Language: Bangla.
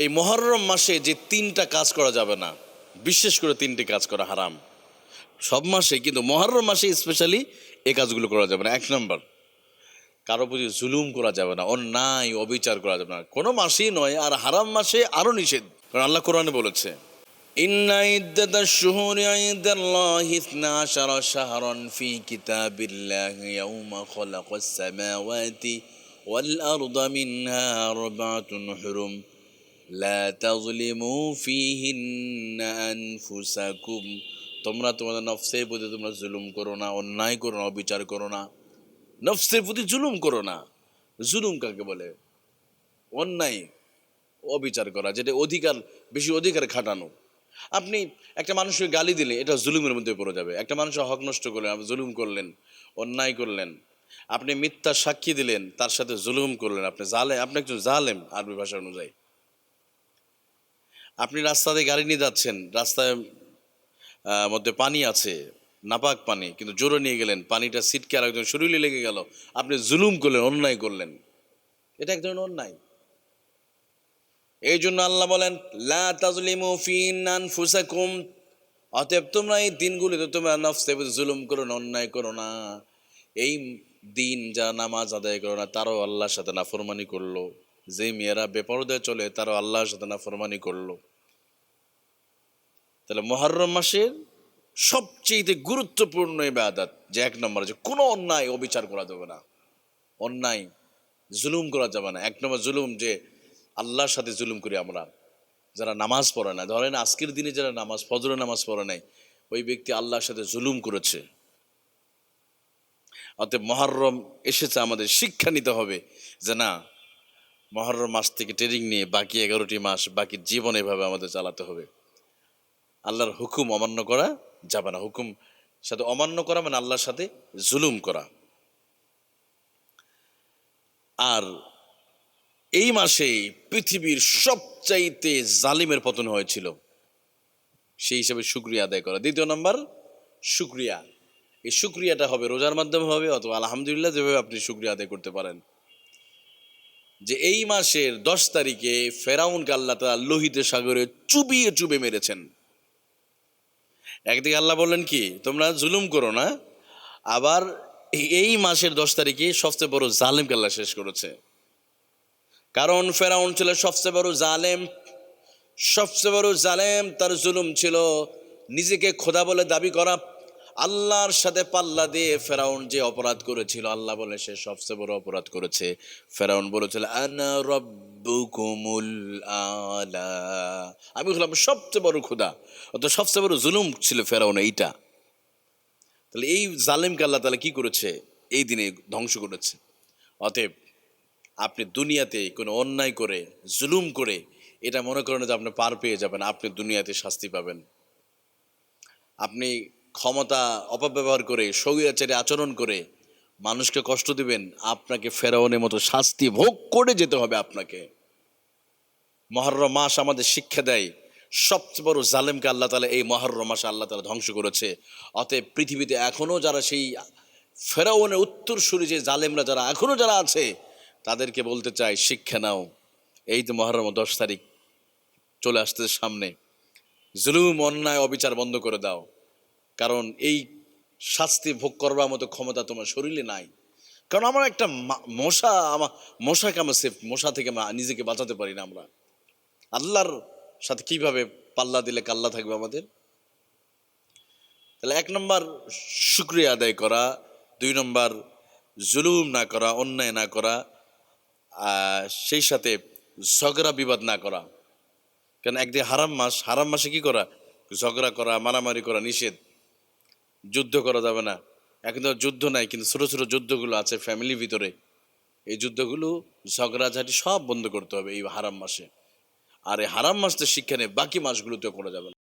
এই মুহররম মাসে যে তিনটা কাজ করা যাবে না, বিশেষ করে তিনটি কাজ করা হারাম। সব মাসে কিন্তু মুহররম মাসে স্পেশালি এই কাজগুলো করা যাবে না। এক নম্বর, কারো প্রতি জুলুম করা যাবে না, অন্যায় অবিচার করা যাবে না, কোনো মাসেই নয়। আর হারাম মাসে আরো নিষেধ, কারণ আল্লাহ কোরআনে বলেছে, ইন্না ইদ্দাতাশ শুহুরি ইনদাল্লাহি 12 শাহরান ফি কিতাবিল্লাহি ইয়াওমা খালাকাস সামাওয়াতি ওয়াল আরদা মিনহা আরবাতুন হুরুম লা তাযলিমু ফীহিন্না আনফুসাকুম। তোমরা তোমাদের নফসের প্রতি তোমরা জুলুম করো না, অন্যায় করো না, অবিচার করো না। নফসের প্রতি জুলুম করো না। জুলুম কাকে বলে? অন্যায় অবিচার করা, যেটা অধিকার, বেশি অধিকার খাটানো। আপনি একটা মানুষকে গালি দিলে এটা জুলুমের মধ্যে পড়ে যাবে। একটা মানুষের হক নষ্ট করলেন, আপনি জুলুম করলেন, অন্যায় করলেন। আপনি মিথ্যা সাক্ষী দিলেন, তার সাথে জুলুম করলেন, আপনি একজন জালেম আরবি ভাষা অনুযায়ী। আপনি রাস্তা দিয়ে গাড়ি নিয়ে যাচ্ছেন, রাস্তায় মধ্যে পানি আছে, নাপাক পানি, কিন্তু জোরে নিয়ে গেলেন, পানিটা ছিটকে আর একজন শরীরে লেগে গেল, আপনি জুলুম করলেন, অন্যায় করলেন। এটা এক ধরনের অন্যায়। এই জন্য আল্লাহ বলেন, লা তাজলিমু ফি আনফুসাকুম, অতএব তোমরা এই দিনগুলিতে তোমরা নফসের প্রতি জুলুম করো না, অন্যায় করো না। এই দিন যারা নামাজ আদায় করো না, তারাও আল্লাহর সাথে নাফরমানি করলো। যে মেয়েরা বেপরদায় চলে, তারাও আল্লাহর সাথে নাফরমানি করলো। তাহলে মুহররম মাসের সবচেয়ে গুরুত্বপূর্ণ ইবাদত যে এক নম্বর, যে কোনো অন্যায় অবিচার করা যাবে না, অন্যায় জুলুম করা যাবে না। এক নম্বর জুলুম, যে আল্লাহর সাথে জুলুম করি আমরা। যারা নামাজ পড়ে না, ধরেন আজকের দিনে যারা ফজরের নামাজ পড়ে নাই, ওই ব্যক্তি আল্লাহর সাথে জুলুম করেছে। অতএব মুহররম এসেছে, আমাদের শিক্ষা নিতে হবে যে না, মুহররম মাস থেকে ট্রেনিং নিয়ে বাকি 11টি মাস, বাকি জীবন এভাবে আমাদের চালাতে হবে। আল্লাহর হুকুম অমান্য করা যাবে না। হুকুম সাথে অমান্য করা মানে আল্লাহর সাথে জুলুম করা। আর এই মাসেই পৃথিবীর সবচাইতে জালিমের পতন হয়েছিল, সেই হিসাবে শুকরিয়া আদায় করা। দ্বিতীয় নম্বর, শুকরিয়া। এই শুকরিয়াটা হবে রোজার মাধ্যমে হবে, অথবা আলহামদুলিল্লাহ, যেভাবে আপনি শুকরিয়া আদায় করতে পারেন। যে এই মাসের 10 তারিখে ফেরাউনকে আল্লাহ তাআলা লোহিত সাগরে চুবিয়ে চুবিয়ে মেরেছেন। একদিকে আল্লাহ বললেন কি, তোমরা জুলুম করো না, আবার এই মাসের 10 তারিখে সবচেয়ে বড় জালেমকে আল্লাহ শেষ করেছে। কারণ ফেরাউন ছিল সবচেয়ে বড় জালেম। সবচেয়ে বড় জালেম, তার জুলুম ছিল নিজেকে খোদা বলে দাবি করা। আল্লাহর সাথে পাল্লা দিয়ে ফেরাউন যে অপরাধ করেছিল, আল্লাহ বলে সে সবচেয়ে বড় অপরাধ করেছে। ফেরাউন বলেছিল, আনা রব্বুকুমুল আলা, আমি হলাম সবচেয়ে বড় খোদা। অত সবচেয়ে বড় জুলুম ছিল ফেরাউন এইটা। তাহলে এই জালেমকে আল্লাহ তাআলা কি করেছে? এই দিনে ধ্বংস করেছে। অতএব আপনি দুনিয়াতে কোনো অন্যায় করে, জুলুম করে এটা মনে করেন যে আপনি পার পেয়ে যাবেন, আপনি দুনিয়াতে শাস্তি পাবেন। আপনি ক্ষমতা অপব্যবহার করে, স্বৈরাচারী আচরণ করে মানুষকে কষ্ট দিবেন, আপনাকে ফেরাউনের মতো শাস্তি ভোগ করে যেতে হবে আপনাকে। মুহররম মাস আমাদের শিক্ষা দেয়, সবচেয়ে বড় জালেমকে আল্লাহ তাআলা এই মুহররম মাসে আল্লাহ তাআলা ধ্বংস করেছে। অতএব পৃথিবীতে এখনও যারা সেই ফেরাউনের উত্তরসূরি, যে জালেমরা যারা এখনও যারা আছে, তাদেরকে বলতে চাই, শিক্ষা নাও। এই তো মুহররম 10 তারিখ চলে আসতে সামনে, জুলুম অন্যায় অবিচার বন্ধ করে দাও। কারণ এই শাস্তি ভোগ করবার মতো ক্ষমতা তোমার শরীরে নাই। কারণ আমার একটা মশাকে আমরা মশা থেকে নিজেকে বাঁচাতে পারি না। আমরা আল্লাহর সাথে কিভাবে পাল্লা দিলে কাল্লা থাকবে আমাদের? তাহলে 1 নম্বর শুকরিয়া আদায় করা, 2 নম্বর জুলুম না করা, অন্যায় না করা, সেই সাথে ঝগড়া বিবাদ না করা। কারণ একদিকে হারাম মাস, হারাম মাসে কি করা? ঝগড়া করা, মারামারি করা নিষেধ। যুদ্ধ করা যাবে না। এখন তো যুদ্ধ নাই, কিন্তু ছোট ছোট যুদ্ধগুলো আছে ফ্যামিলির ভিতরে, এই যুদ্ধগুলো, ঝগড়াঝাটি সব বন্ধ করতে হবে এই হারাম মাসে। আর এই হারাম মাসটা শিক্ষা নেই, বাকি মাসগুলোতেও করা যাবে না।